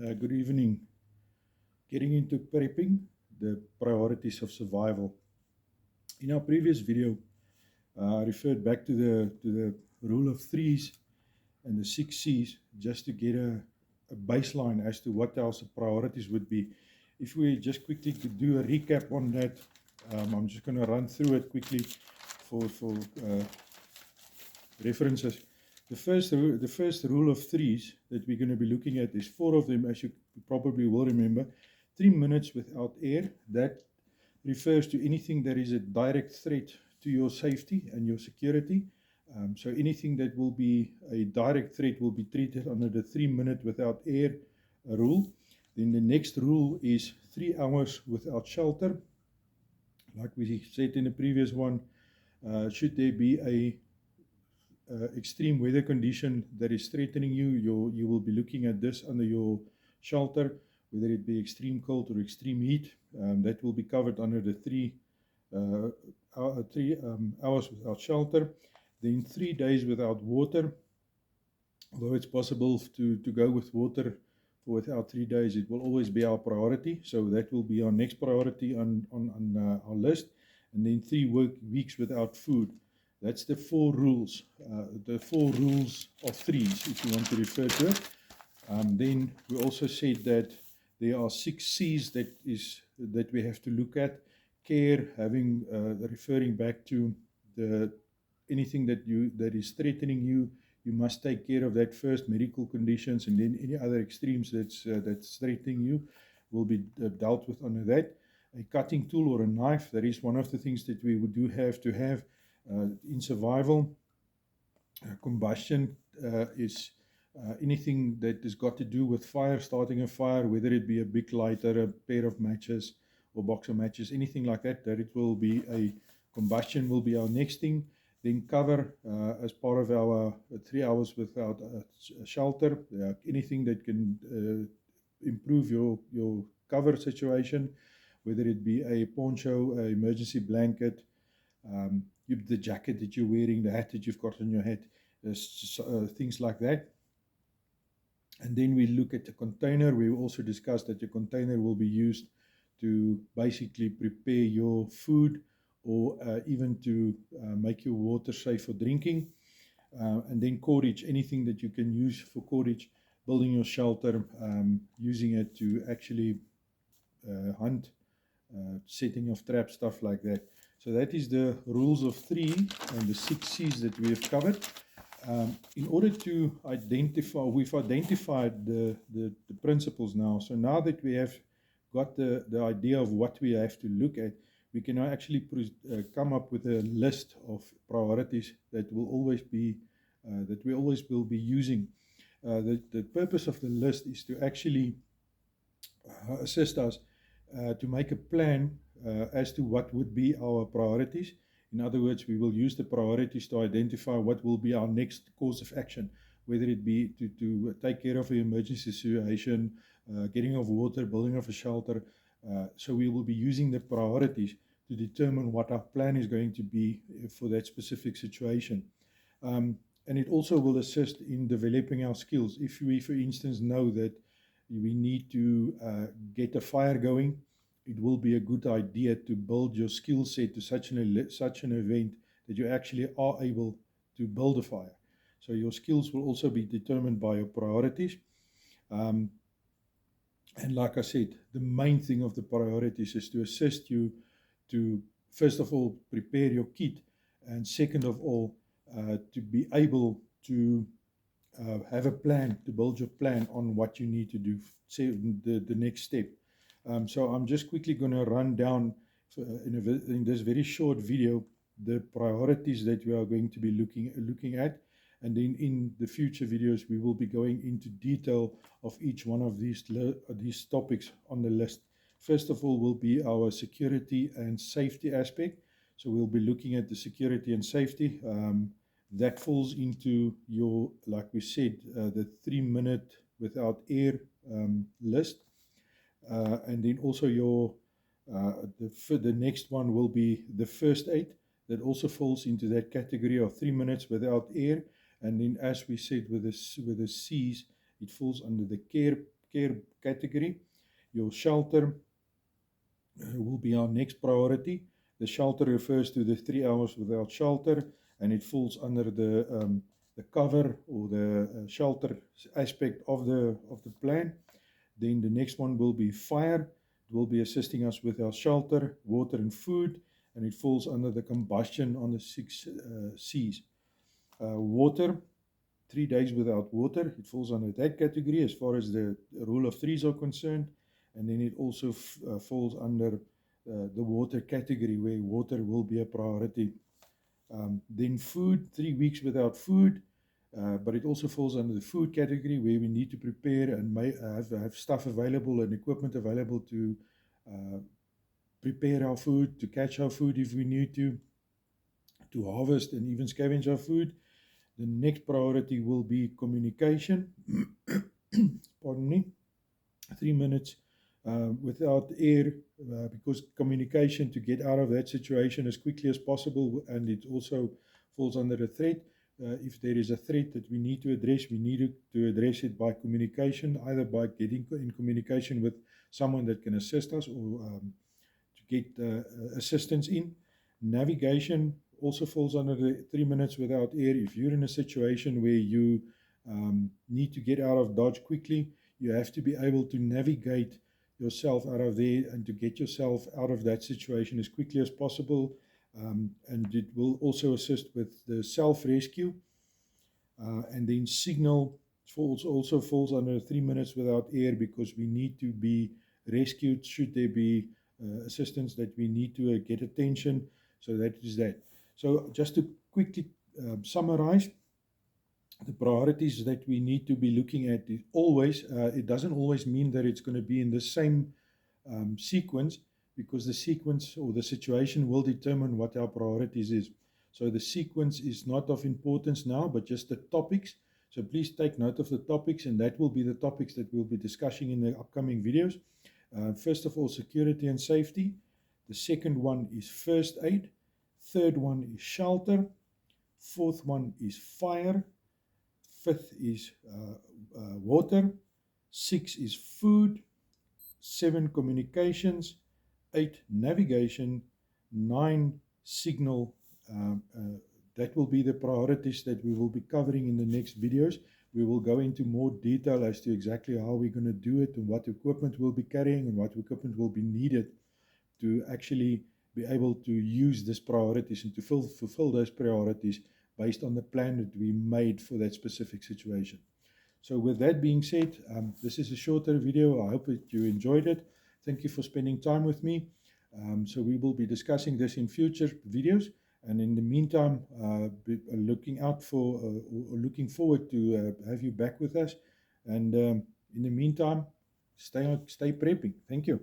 Good evening. Getting into prepping, the priorities of survival. In our previous video, I referred back to the rule of threes and the 6 C's just to get a baseline as to what else the priorities would be. If we just quickly could do a recap on that, I'm just going to run through it quickly for references. The first rule of threes that we're going to be looking at is 4 of them, as you probably will remember. 3 minutes without air. That refers to anything that is a direct threat to your safety and your security. So anything that will be a direct threat will be treated under the 3 minute without air rule. Then the next rule is 3 hours without shelter. Like we said in the previous one, should there be a extreme weather condition that is threatening you, you will be looking at this under your shelter, whether it be extreme cold or extreme heat. That will be covered under the 3 hours without shelter. Then 3 days without water. Although it's possible to go with water for without 3 days, it will always be our priority. So that will be our next priority on our list. And then 3 weeks without food. That's the 4 rules, the 4 rules of threes, if you want to refer to it. Then we also said that there are 6 C's that we have to look at. Care, referring back to anything that is threatening you. You must take care of that first, medical conditions, and then any other extremes that's threatening you will be dealt with under that. A cutting tool or a knife, that is one of the things that we do have to have in survival. Combustion is anything that has got to do with fire, starting a fire, whether it be a big lighter, a pair of matches, or box of matches, anything like that, that it will be a combustion will be our next thing. Then cover as part of our 3 hours without shelter, anything that can improve your cover situation, whether it be a poncho, an emergency blanket, the jacket that you're wearing, the hat that you've got on your head, things like that. And then we look at the container. We also discussed that the container will be used to basically prepare your food or even to make your water safe for drinking. And then cordage, anything that you can use for cordage, building your shelter, using it to actually hunt, setting of traps, stuff like that. So that is the rules of 3 and the 6 C's that we have covered. In order to identify, we've identified the principles now. So now that we have got the idea of what we have to look at, we can now actually come up with a list of priorities that will always be, that we always will be using. The purpose of the list is to actually assist us to make a plan as to what would be our priorities. In other words, we will use the priorities to identify what will be our next course of action, whether it be to take care of an emergency situation, getting of water, building of a shelter. So we will be using the priorities to determine what our plan is going to be for that specific situation. And it also will assist in developing our skills. If we, for instance, know that we need to get a fire going, it will be a good idea to build your skill set to such an event that you actually are able to build a fire. So your skills will also be determined by your priorities. And like I said, the main thing of the priorities is to assist you to, first of all, prepare your kit, and second of all, to be able to have a plan, to build your plan on what you need to do, say the next step. So I'm just quickly going to run down in this very short video the priorities that we are going to be looking at, and then in the future videos we will be going into detail of each one of these topics on the list. First of all will be our security and safety aspect. So we'll be looking at the security and safety. That falls into your, like we said, the 3 minute without air list. And then also the next one will be the first aid. That also falls into that category of 3 minutes without air. And then, as we said with the C's, it falls under the care care category. Your shelter will be our next priority. The shelter refers to the 3 hours without shelter, and it falls under the cover or the shelter aspect of the plan. Then the next one will be fire. It will be assisting us with our shelter, water, and food, and it falls under the combustion on the 6 C's. Water, 3 days without water, it falls under that category as far as the rule of threes are concerned. And then it also falls under the water category, where water will be a priority. Then food, 3 weeks without food, but it also falls under the food category, where we need to prepare and have stuff available and equipment available to prepare our food, to catch our food if we need to harvest and even scavenge our food. The next priority will be communication. Pardon me. 3 minutes without air, because communication to get out of that situation as quickly as possible, and it also falls under a threat. If there is a threat that we need to address, we need to address it by communication, either by getting in communication with someone that can assist us, or to get assistance in. Navigation also falls under the 3 minutes without air. If you're in a situation where you need to get out of Dodge quickly, you have to be able to navigate yourself out of there and to get yourself out of that situation as quickly as possible. And it will also assist with the self-rescue. And then signal also falls under 3 minutes without air, because we need to be rescued should there be assistance that we need to get attention. So that is that. So just to quickly summarize, the priorities that we need to be looking at is always, it doesn't always mean that it's going to be in the same sequence, because the sequence or the situation will determine what our priorities is. So the sequence is not of importance now, but just the topics. So please take note of the topics, and that will be the topics that we'll be discussing in the upcoming videos. First of all, security and safety. The second one is first aid. Third one is shelter. Fourth one is fire. Fifth is water. 6 is food. 7, communications. 8, navigation. 9, signal. That will be the priorities that we will be covering in the next videos. We will go into more detail as to exactly how we're going to do it, and what equipment we'll be carrying, and what equipment will be needed to actually be able to use these priorities and to fulfill those priorities based on the plan that we made for that specific situation. So with that being said, this is a shorter video. I hope that you enjoyed it. Thank you for spending time with me. So we will be discussing this in future videos. And in the meantime, looking forward to have you back with us. And in the meantime, stay prepping. Thank you.